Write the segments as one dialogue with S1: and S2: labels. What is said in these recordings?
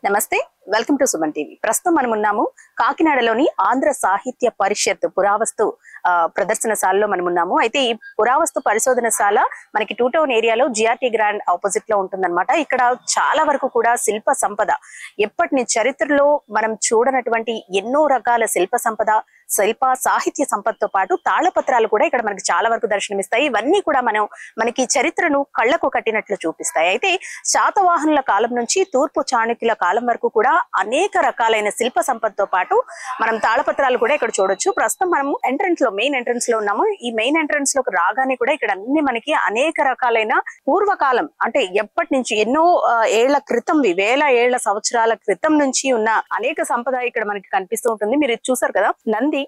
S1: నమస్తే, welcome to Suman TV. ప్రస్తుతం మనం ఉన్నాము కాకినాడలోని ఆంధ్ర సాహిత్య పరిషత్ పురావస్తు ప్రదర్శనశాలలో మనం ఉన్నాము. అయితే ఈ పురావస్తు పరిశోధనశాల మనకి టూ టౌన్ ఏరియాలో జిఆర్టీ గ్రాండ్ ఆపోజిట్ లో ఉంటుందన్నమాట. ఇక్కడ చాలా వరకు కూడా శిల్ప సంపద ఎప్పటి నుంచి చరిత్రలో మనం చూడనటువంటి ఎన్నో రకాల శిల్ప సంపద, శిల్ప సాహిత్య సంపదతో పాటు తాళపత్రాలు కూడా ఇక్కడ మనకి చాలా వరకు దర్శనమిస్తాయి. ఇవన్నీ కూడా మనకి చరిత్రను కళ్లకు కట్టినట్లు చూపిస్తాయి. అయితే శాతవాహనుల కాలం నుంచి తూర్పు చాణక్యుల కాలం వరకు కూడా అనేక రకాలైన శిల్ప సంపదతో పాటు మనం తాళపత్రాలు కూడా ఇక్కడ చూడొచ్చు. ప్రస్తుతం మనం మెయిన్ ఎంట్రన్స్ లో ఉన్నాము. ఈ మెయిన్ ఎంట్రన్స్ లోకి రాగానే కూడా ఇక్కడ అన్ని మనకి అనేక రకాలైన పూర్వకాలం అంటే ఎప్పటి నుంచి ఎన్నో ఏళ్ల క్రితం, వేల ఏళ్ల సంవత్సరాల క్రితం నుంచి ఉన్న అనేక సంపద ఇక్కడ మనకి కనిపిస్తూ ఉంటుంది. మీరు చూసారు కదా నంది.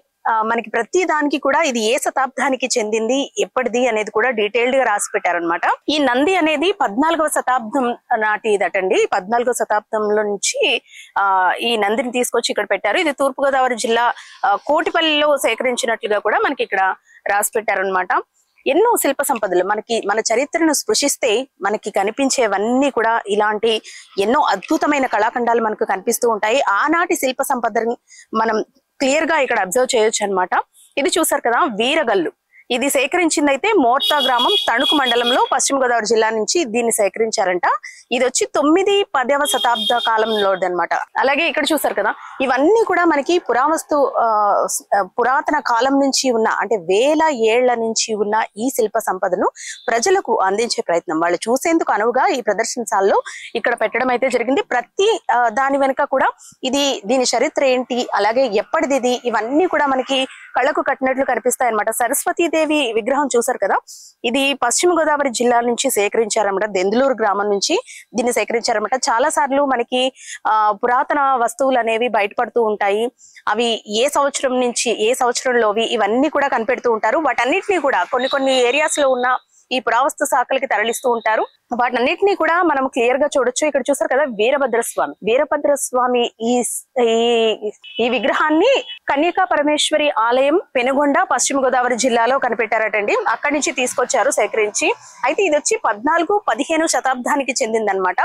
S1: మనకి ప్రతి దానికి కూడా ఇది ఏ శతాబ్దానికి చెందింది, ఎప్పటిది అనేది కూడా డీటెయిల్డ్ గా రాసి పెట్టారనమాట. ఈ నంది అనేది 14వ శతాబ్దం నాటిదటండి. 14వ శతాబ్దంలో నుంచి ఈ నందిని తీసుకొచ్చి ఇక్కడ పెట్టారు. ఇది తూర్పుగోదావరి జిల్లా కోటిపల్లిలో సేకరించినట్లుగా కూడా మనకి ఇక్కడ రాసి పెట్టారనమాట. ఎన్నో శిల్ప సంపదలు మన చరిత్రను స్పృశిస్తే మనకి కనిపించేవన్నీ కూడా ఇలాంటి ఎన్నో అద్భుతమైన కళాఖండాలు మనకు కనిపిస్తూ ఉంటాయి. ఆనాటి శిల్ప సంపదని మనం క్లియర్ గా ఇక్కడ అబ్జర్వ్ చేయొచ్చు అనమాట. ఇది చూసారు కదా వీరగల్లు. ఇది సేకరించింది అయితే మోర్తా గ్రామం, తణుకు మండలంలో, పశ్చిమ గోదావరి జిల్లా నుంచి దీన్ని సేకరించారంట. ఇది వచ్చి 9-10వ శతాబ్ద కాలంలోది అనమాట. అలాగే ఇక్కడ చూసారు కదా, ఇవన్నీ కూడా మనకి పురాతన కాలం నుంచి ఉన్న అంటే వేల ఏళ్ల నుంచి ఉన్న ఈ శిల్ప సంపదను ప్రజలకు అందించే ప్రయత్నం వాళ్ళు చూసేందుకు అనువుగా ఈ ప్రదర్శనశాలలో ఇక్కడ పెట్టడం అయితే జరిగింది. ప్రతి దాని వెనుక కూడా దీని చరిత్ర ఏంటి, అలాగే ఎప్పటిది, ఇవన్నీ కూడా మనకి కళ్ళకు కట్టినట్లు కనిపిస్తాయి అనమాట. సరస్వతీదేవి విగ్రహం చూసారు కదా, ఇది పశ్చిమ గోదావరి జిల్లా నుంచి సేకరించారన్నమాట. దెందులూరు గ్రామం నుంచి దీన్ని సేకరించారన్నమాట. చాలా సార్లు మనకి పురాతన వస్తువులు అనేవి బయటపడుతూ ఉంటాయి. అవి ఏ సంవత్సరం నుంచి ఏ సంవత్సరంలోవి ఇవన్నీ కూడా కనిపెడుతూ ఉంటారు. వాటన్నిటినీ కూడా కొన్ని ఏరియాస్ లో ఉన్న ఈ పురావస్తు శాఖలకి తరలిస్తూ ఉంటారు. వాటన్నిటినీ కూడా మనం క్లియర్ గా చూడొచ్చు. ఇక్కడ చూసారు కదా వీరభద్రస్వామి ఈ విగ్రహాన్ని కన్యకా పరమేశ్వరి ఆలయం పెనుగొండ, పశ్చిమ గోదావరి జిల్లాలో కనిపెట్టారటండి. అక్కడి నుంచి తీసుకొచ్చారు సేకరించి. అయితే ఇది వచ్చి 14-15 శతాబ్దానికి చెందిందనమాట.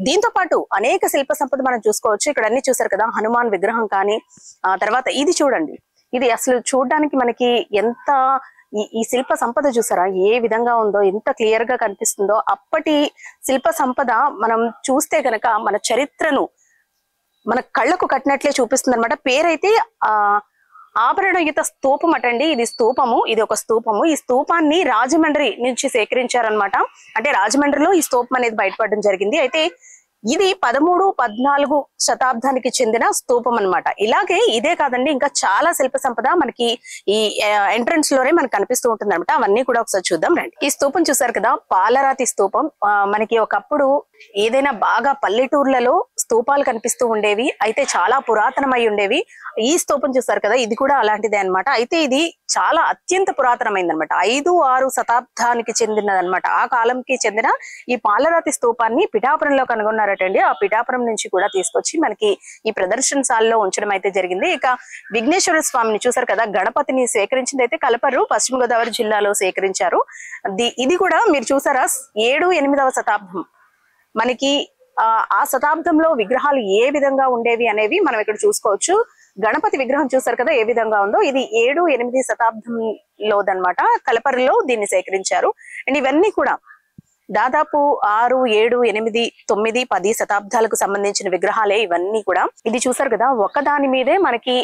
S1: దీంతో పాటు అనేక శిల్ప సంపద మనం చూసుకోవచ్చు. ఇక్కడ అన్ని చూసారు కదా, హనుమాన్ విగ్రహం కానీ, తర్వాత ఇది చూడండి. ఇది అసలు చూడడానికి మనకి ఎంత ఈ శిల్ప సంపద చూసారా ఏ విధంగా ఉందో, ఎంత క్లియర్ గా కనిపిస్తుందో. అప్పటి శిల్ప సంపద మనం చూస్తే గనక మన చరిత్రను మన కళ్ళకు కట్టినట్లే చూపిస్తుంది అనమాట. పేరైతే ఆభరణయుత స్తూపం అటండి. ఇది స్తూపము, ఇది ఒక స్తూపము. ఈ స్తూపాన్ని రాజమండ్రి నుంచి సేకరించారనమాట. అంటే రాజమండ్రిలో ఈ స్తూపం అనేది బయటపడడం జరిగింది. అయితే ఇది 13-14 శతాబ్దానికి చెందిన స్తూపం అనమాట. ఇలాగే ఇదే కాదండి, ఇంకా చాలా శిల్ప సంపద మనకి ఈ ఎంట్రన్స్ లోనే మనకు కనిపిస్తూ ఉంటుంది అనమాట. అవన్నీ కూడా ఒకసారి చూద్దాం రండి. ఈ స్తూపం చూసారు కదా, పాలరాతి స్తూపం. మనకి ఒకప్పుడు ఏదైనా బాగా పల్లెటూర్లలో స్తూపాలు కనిపిస్తూ ఉండేవి, అయితే చాలా పురాతనమై ఉండేవి. ఈ స్తూపం చూసారు కదా, ఇది కూడా అలాంటిదే అనమాట. అయితే ఇది చాలా అత్యంత పురాతనమైంది అనమాట. 5-6 శతాబ్దానికి చెందినదనమాట. ఆ కాలంకి చెందిన ఈ పాలరాతి స్తూపాన్ని పిఠాపురంలో కనుగొన్నారటండి. ఆ పిఠాపురం నుంచి కూడా తీసుకొచ్చి మనకి ఈ ప్రదర్శనశాలలో ఉంచడం అయితే జరిగింది. ఇక విఘ్నేశ్వర స్వామిని చూసారు కదా, గణపతిని సేకరించింది అయితే కలపర్రు, పశ్చిమ గోదావరి జిల్లాలో సేకరించారు. ఇది కూడా మీరు చూసారా 7-8వ శతాబ్దం. మనకి ఆ శతాబ్దంలో విగ్రహాలు ఏ విధంగా ఉండేవి అనేవి మనం ఇక్కడ చూసుకోవచ్చు. గణపతి విగ్రహం చూసారు కదా ఏ విధంగా ఉందో. ఇది 7-8 శతాబ్దంలోదనమాట. కలపర్రులో దీన్ని సేకరించారు. అండ్ ఇవన్నీ కూడా దాదాపు 6, 7, 8, 9, 10 శతాబ్దాలకు సంబంధించిన విగ్రహాలే ఇవన్నీ కూడా. ఇది చూసారు కదా, ఒకదాని మీదే మనకి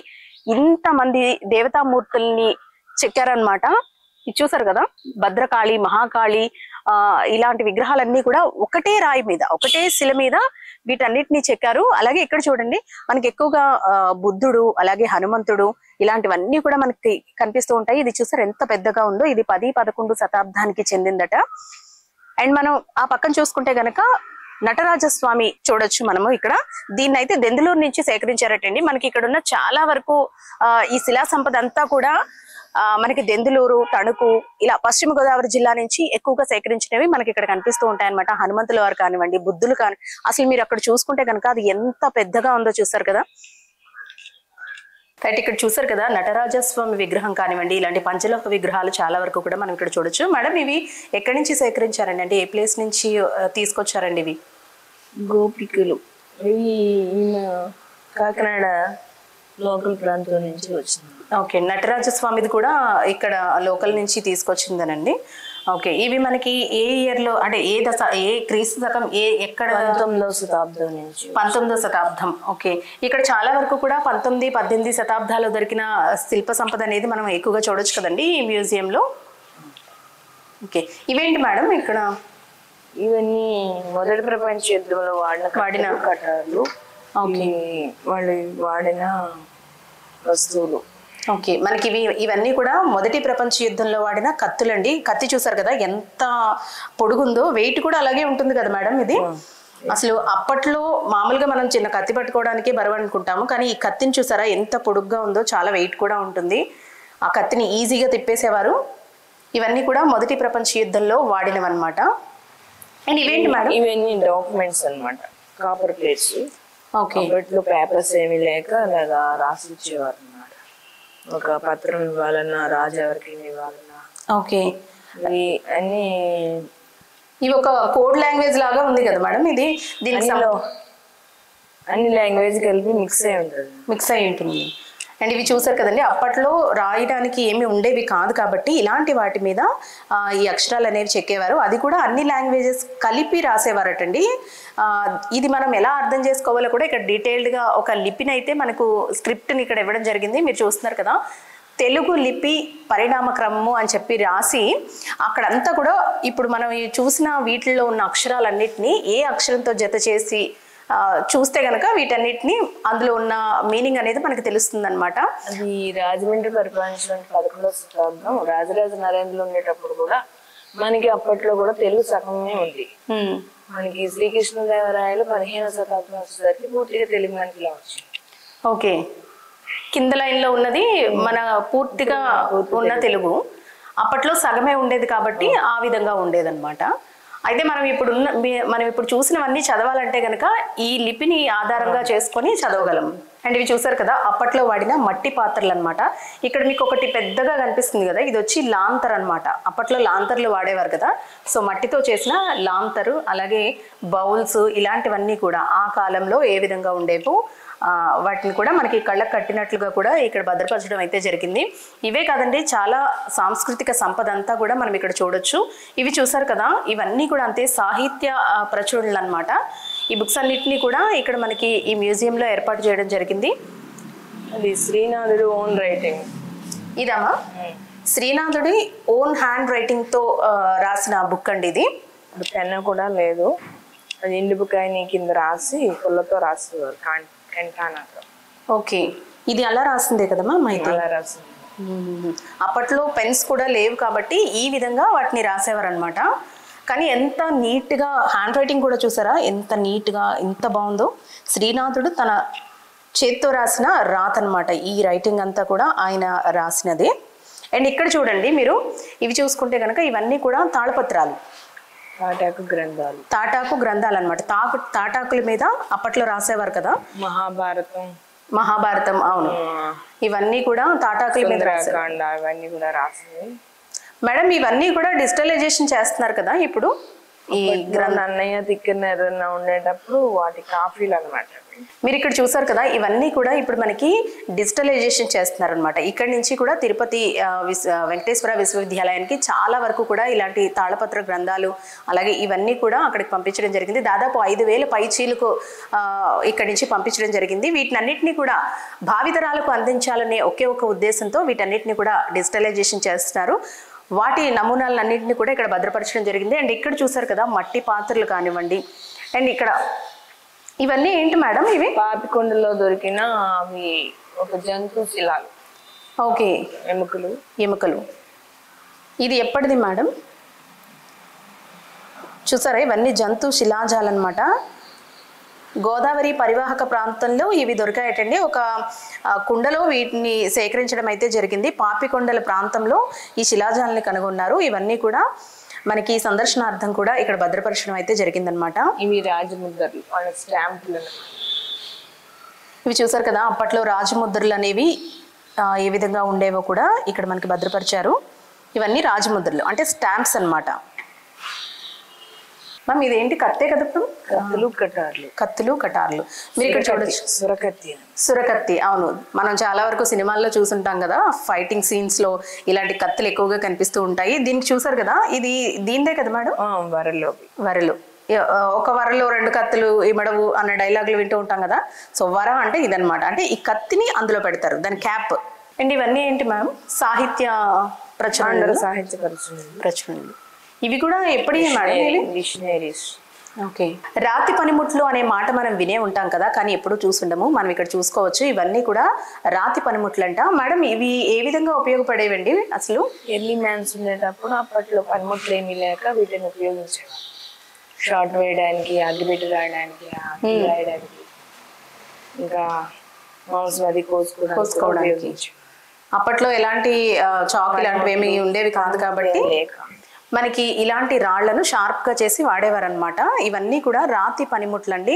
S1: ఇంతమంది దేవతామూర్తుల్ని చెక్కారనమాట. ఇది చూసారు కదా, భద్రకాళి, మహాకాళి, ఇలాంటి విగ్రహాలన్నీ కూడా ఒకటే రాయి మీద, ఒకటే శిల మీద వీటన్నిటిని చెక్కారు. అలాగే ఇక్కడ చూడండి, మనకి ఎక్కువగా బుద్ధుడు, అలాగే హనుమంతుడు, ఇలాంటివన్నీ కూడా మనకి కనిపిస్తూ ఉంటాయి. ఇది చూసారు ఎంత పెద్దగా ఉందో. ఇది 10-11 శతాబ్దానికి చెందిందట. అండ్ మనం ఆ పక్కన చూసుకుంటే గనక నటరాజస్వామి చూడొచ్చు మనము ఇక్కడ. దీన్ని అయితే దెందులూరు నుంచి సేకరించారటండి. మనకి ఇక్కడ ఉన్న చాలా వరకు ఈ శిలా సంపద అంతా కూడా మనకి దెందులూరు, తణుకు, ఇలా పశ్చిమ గోదావరి జిల్లా నుంచి ఎక్కువగా సేకరించినవి మనకి ఇక్కడ కనిపిస్తూ ఉంటాయన్నమాట. హనుమంతుల వారు కానివ్వండి, బుద్ధులు కాని, అసలు మీరు అక్కడ చూసుకుంటే కనుక అది ఎంత పెద్దగా ఉందో చూస్తారు కదా. రైట్, ఇక్కడ చూసారు కదా నటరాజస్వామి విగ్రహం కానివ్వండి, ఇలాంటి పంచలోహ విగ్రహాలు చాలా వరకు కూడా మనం ఇక్కడ చూడొచ్చు. మేడం, ఇవి ఎక్కడి నుంచి సేకరించారండి, అంటే ఏ ప్లేస్ నుంచి తీసుకొచ్చారండి ఇవి?
S2: గోపికులు ఇవి కాకినాడ లోకల్ ప్రాంతం నుంచి వచ్చింది.
S1: ఓకే, నటరాజస్వామిది కూడా ఇక్కడ లోకల్ నుంచి తీసుకొచ్చిందనండి. ఓకే, ఇవి మనకి ఏ ఇయర్లో అంటే ఏ క్రీస్తు శకం ఎక్కడ?
S2: 19వ శతాబ్దం నుంచి.
S1: 19వ శతాబ్దం. ఓకే, ఇక్కడ చాలా వరకు కూడా 19, 18 శతాబ్దాలు దొరికిన శిల్ప సంపద అనేది మనం ఎక్కువగా చూడొచ్చు కదండి ఈ మ్యూజియంలో. ఓకే, ఇవేంటి మేడం ఇక్కడ?
S2: ఇవన్నీ మొదటి ప్రపంచ యుద్ధంలో వాడిన కట్టాలు, వాళ్ళు వాడిన వస్తువులు.
S1: ఓకే, మనకి ఇవన్నీ కూడా మొదటి ప్రపంచ యుద్ధంలో వాడిన కత్తులండి. కత్తి చూసారు కదా ఎంత పొడుగుందో, వెయిట్ కూడా అలాగే ఉంటుంది కదా మేడం ఇది. అసలు అప్పట్లో మామూలుగా మనం చిన్న కత్తి పట్టుకోవడానికి బరువు అనుకుంటాము, కానీ ఈ కత్తిని చూసారా ఎంత పొడుగ్గా ఉందో, చాలా వెయిట్ కూడా ఉంటుంది. ఆ కత్తిని ఈజీగా తిప్పేసేవారు. ఇవన్నీ కూడా మొదటి ప్రపంచ యుద్ధంలో వాడినవన్నమాట. అండ్ ఇవేంటి మేడం?
S2: ఇవన్నీ డాక్యుమెంట్స్ అన్నమాట, కాపర్ ప్లేట్స్.
S1: ఓకే,
S2: అప్పట్లో పేపర్స్ ఏమీ లేక అలాగా రాసి ఇచ్చేవారు అన్నమాట. ఒక పత్రం ఇవ్వాలన్నా, రాజు ఎవరికి ఇవ్వాలన్నా.
S1: ఓకే,
S2: అన్ని
S1: ఇవి ఒక కోడ్ లాంగ్వేజ్ లాగా ఉంది కదా మేడం ఇది. దీనిలో
S2: అన్ని లాంగ్వేజ్ కలిపి మిక్స్ అయి ఉంటుంది.
S1: అండ్ ఇవి చూసారు కదండి, అప్పట్లో రాయడానికి ఏమి ఉండేవి కాదు కాబట్టి ఇలాంటి వాటి మీద ఈ అక్షరాలు అనేవి చెక్కేవారు. అది కూడా అన్ని లాంగ్వేజెస్ కలిపి రాసేవారటండి. ఇది మనం ఎలా అర్థం చేసుకోవాలో కూడా ఇక్కడ డీటెయిల్డ్గా ఒక లిపిని అయితే మనకు స్క్రిప్ట్ని ఇక్కడ ఇవ్వడం జరిగింది. మీరు చూస్తున్నారు కదా, తెలుగు లిపి పరిణామ క్రమము అని చెప్పి రాసి అక్కడంతా కూడా ఇప్పుడు మనం చూసిన వీటిల్లో ఉన్న అక్షరాలన్నిటినీ ఏ అక్షరంతో జత చేసి చూస్తే గనక వీటన్నిటిని అందులో ఉన్న మీనింగ్ అనేది మనకు తెలుస్తుంది అనమాట.
S2: అది రాజమండ్రి పరిపాలించిన 11వ శతాబ్దం రాజరాజ నరేంద్రులు ఉండేటప్పుడు కూడా మనకి అప్పట్లో కూడా తెలుగు సగమే ఉంది. మనకి శ్రీకృష్ణదేవరాయలు 15వ శతాబ్దం వచ్చేసరికి పూర్తిగా తెలుగు మనకి వచ్చింది.
S1: ఓకే, కింద లైన్ లో ఉన్నది మన పూర్తిగా ఉన్న తెలుగు. అప్పట్లో సగమే ఉండేది కాబట్టి ఆ విధంగా ఉండేదన్నమాట. అయితే మనం ఇప్పుడు చూసినవన్నీ చదవాలంటే గనక ఈ లిపిని ఆధారంగా చేసుకొని చదవగలం. అండ్ ఇవి చూసారు కదా, అప్పట్లో వాడిన మట్టి పాత్రలు అనమాట. ఇక్కడ మీకు ఒకటి పెద్దగా కనిపిస్తుంది కదా, ఇది వచ్చి లాంతర్ అనమాట. అప్పట్లో లాంతర్లు వాడేవారు కదా, సో మట్టితో చేసిన లాంతరు, అలాగే బౌల్స్, ఇలాంటివన్నీ కూడా ఆ కాలంలో ఏ విధంగా ఉండేవో వాటిని కూడా మనకి కళ్ళకు కట్టినట్లుగా కూడా ఇక్కడ భద్రపరచడం అయితే జరిగింది. ఇవే కాదండి, చాలా సాంస్కృతిక సంపద అంతా కూడా మనం ఇక్కడ చూడొచ్చు. ఇవి చూసారు కదా, ఇవన్నీ కూడా అంతే సాహిత్య ప్రచురణలు అనమాట. ఈ బుక్స్ అన్నిటినీ కూడా ఇక్కడ మనకి ఈ మ్యూజియంలో ఏర్పాటు చేయడం జరిగింది.
S2: అది శ్రీనాథుడు ఓన్ రైటింగ్.
S1: ఇదమ్మా శ్రీనాథుడి ఓన్ హ్యాండ్ రైటింగ్తో రాసిన బుక్ అండి ఇది.
S2: పెన్ కూడా లేదు, అది ఎండుపుకాయని కింద రాసి పుల్లతో రాసేవారు.
S1: ఓకే, ఇది అలా రాసిందే కదమ్మా అయితే. అప్పట్లో పెన్స్ కూడా లేవు కాబట్టి ఈ విధంగా వాటిని రాసేవారు అనమాట. కానీ ఎంత నీట్గా హ్యాండ్ రైటింగ్ కూడా చూసారా, ఎంత నీట్గా ఎంత బాగుందో. శ్రీనాథుడు తన చేత్తో రాసిన రాత అనమాట ఈ రైటింగ్ అంతా కూడా, ఆయన రాసినదే. అండ్ ఇక్కడ చూడండి మీరు, ఇవి చూసుకుంటే కనుక ఇవన్నీ కూడా తాళపత్రాలు, తాటాకు గ్రంథాలు అనమాట. తాటాకుల మీద అప్పట్లో రాసేవారు కదా, మహాభారతం. అవును, ఇవన్నీ కూడా తాటాకుల మీద మేడం. ఇవన్నీ కూడా డిజిటలైజేషన్ చేస్తున్నారు కదా ఇప్పుడు. ఈ
S2: అన్నయ్య తిక్కన ఉండేటప్పుడు వాటి కాపీలు అనమాట.
S1: మీరు ఇక్కడ చూసారు కదా, ఇవన్నీ కూడా ఇప్పుడు మనకి డిజిటలైజేషన్ చేస్తున్నారు అనమాట. ఇక్కడ నుంచి కూడా తిరుపతి వెంకటేశ్వర విశ్వవిద్యాలయానికి చాలా వరకు కూడా ఇలాంటి తాళపత్ర గ్రంథాలు, అలాగే ఇవన్నీ కూడా అక్కడికి పంపించడం జరిగింది. దాదాపు 5,000 పైచీలకు ఇక్కడి నుంచి పంపించడం జరిగింది. వీటినన్నిటినీ కూడా భావితరాలకు అందించాలనే ఒకే ఒక ఉద్దేశంతో వీటన్నిటిని కూడా డిజిటలైజేషన్ చేస్తున్నారు. వాటి నమూనాలన్నింటినీ కూడా ఇక్కడ భద్రపరచడం జరిగింది. అండ్ ఇక్కడ చూసారు కదా, మట్టి పాత్రలు కానివ్వండి. అండ్ ఇక్కడ ఇవన్నీ ఏంటి మేడం? ఇవి
S2: పాపికొండలో దొరికిన అవి ఒక జంతు శిలాలు.
S1: ఓకే, ఎముకలు. ఇది ఎప్పటిది మేడం? చూసారా, ఇవన్నీ జంతు శిలాజాలన్నమాట. గోదావరి పరివాహక ప్రాంతంలో ఇవి దొరికాయటండి. ఒక కుండలో వీటిని సేకరించడం అయితే జరిగింది. పాపికొండల ప్రాంతంలో ఈ శిలాజాలని కనుగొన్నారు. ఇవన్నీ కూడా మనకి సందర్శనార్థం కూడా ఇక్కడ భద్రపరచడం అయితే జరిగిందనమాట.
S2: ఇవి రాజముద్రలు, స్టాంపులు.
S1: ఇవి చూసారు కదా, అప్పట్లో రాజముద్రలు అనేవి ఏ విధంగా ఉండేవో కూడా ఇక్కడ మనకి భద్రపరిచారు. ఇవన్నీ రాజముద్రలు అంటే స్టాంప్స్ అన్నమాట. మ్యామ్ ఇదేంటి కత్తే కదా?
S2: కత్తులు కటార్లు.
S1: కత్తులు కటార్లు మీరు ఇక్కడ చూడొచ్చు.
S2: సురకత్తి.
S1: సురకత్తి, అవును. మనం చాలా వరకు సినిమాల్లో చూసుంటాం కదా, ఫైటింగ్ సీన్స్ లో ఇలాంటి కత్తులు ఎక్కువగా కనిపిస్తూ ఉంటాయి. దీనికి చూసారు కదా, ఇది దీనిదే కదా మేడం? వరలు. ఒక వరలో 2 కత్తులు ఇమడవు అన్న డైలాగులు వింటూ ఉంటాం కదా. సో వర అంటే ఇదనమాట. అంటే ఈ కత్తిని అందులో పెడతారు, దాని క్యాప్. అండ్ ఇవన్నీ ఏంటి మ్యామ్? సాహిత్య ప్రచురణ.
S2: సాహిత్య
S1: ప్రచురణలు. ఇవి కూడా ఎప్పుడే మేడం?
S2: డిక్షనరీస్.
S1: ఓకే. రాతి పనిముట్లు అనే మాట మనం వినే ఉంటాం కదా, కానీ ఎప్పుడు చూసుండము. మనం ఇక్కడ చూసుకోవచ్చు, ఇవన్నీ కూడా రాతి పనిముట్లు అంట. మేడం ఇవి ఏ విధంగా ఉపయోగపడేవండి అసలు?
S2: ఎర్లీ మ్యాన్స్ ఉండేటప్పుడు అప్పట్లో పనిముట్లు ఏమీ లేక వీటిని ఉపయోగించేవారు. షార్ట్ వేయడానికి, అగ్గిపెట్టి రాయడానికి, రాయడానికి, ఇంకా మాంసం అది కోసుకోవడానికి. అప్పట్లో
S1: ఎలాంటి చాక్ ఇలాంటివి ఏమి ఉండేవి కాదు కాబట్టి మనకి ఇలాంటి రాళ్లను షార్ప్ గా చేసి వాడేవారు అనమాట. ఇవన్నీ కూడా రాతి పనిముట్లండి.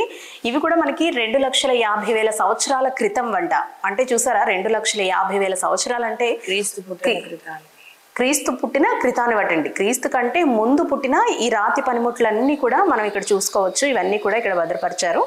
S1: ఇవి కూడా మనకి 2,50,000 సంవత్సరాల క్రితం వంట. అంటే చూసారా, 2,50,000 సంవత్సరాలు అంటే క్రీస్తు పుట్టిన క్రితాన్ని బట్టండి. క్రీస్తు కంటే ముందు పుట్టిన ఈ రాతి పనిముట్లన్నీ కూడా మనం ఇక్కడ చూసుకోవచ్చు. ఇవన్నీ కూడా ఇక్కడ భద్రపరిచారు.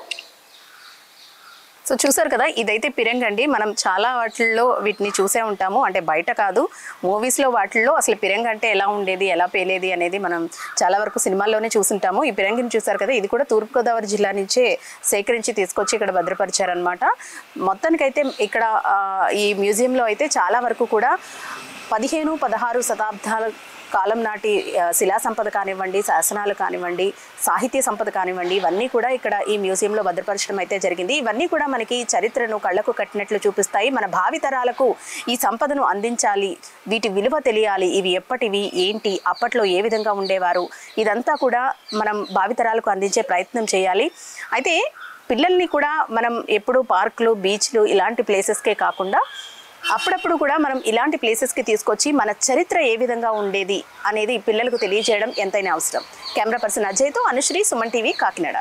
S1: సో చూసారు కదా, ఇదైతే పిరంగి అండి. మనం చాలా వాటిల్లో వీటిని చూసే ఉంటాము, అంటే బయట కాదు, మూవీస్లో వాటిల్లో అసలు పిరంగి అంటే ఎలా ఉండేది, ఎలా పేలేది అనేది మనం చాలా వరకు సినిమాల్లోనే చూసుంటాము. ఈ పిరంగిని చూసారు కదా, ఇది కూడా తూర్పుగోదావరి జిల్లా నుంచే సేకరించి తీసుకొచ్చి ఇక్కడ భద్రపరిచారనమాట. మొత్తానికైతే ఇక్కడ ఈ మ్యూజియంలో అయితే చాలా వరకు కూడా 15, 16 శతాబ్దాల కాలం నాటి శిలా సంపద కానివ్వండి, శాసనాలు కానివ్వండి, సాహిత్య సంపద కానివ్వండి, ఇవన్నీ కూడా ఇక్కడ ఈ మ్యూజియంలో భద్రపరచడం అయితే జరిగింది. ఇవన్నీ కూడా మనకి చరిత్రను కళ్ళకు కట్టినట్లు చూపిస్తాయి. మన భావితరాలకు ఈ సంపదను అందించాలి, వీటి విలువ తెలియాలి, ఇవి ఎప్పటివి, ఏంటి, అప్పట్లో ఏ విధంగా ఉండేవారు, ఇదంతా కూడా మనం భావితరాలకు అందించే ప్రయత్నం చేయాలి. అయితే పిల్లల్ని కూడా మనం ఎప్పుడు పార్కులు, బీచ్లు ఇలాంటి ప్లేసెస్కే కాకుండా అప్పుడప్పుడు కూడా మనం ఇలాంటి ప్లేసెస్కి తీసుకొచ్చి మన చరిత్ర ఏ విధంగా ఉండేది అనేది పిల్లలకు తెలియజేయడం ఎంతైనా అవసరం. కెమెరా పర్సన్ అజయ్తో అనుశ్రీ, సుమన్ టీవీ, కాకినాడ.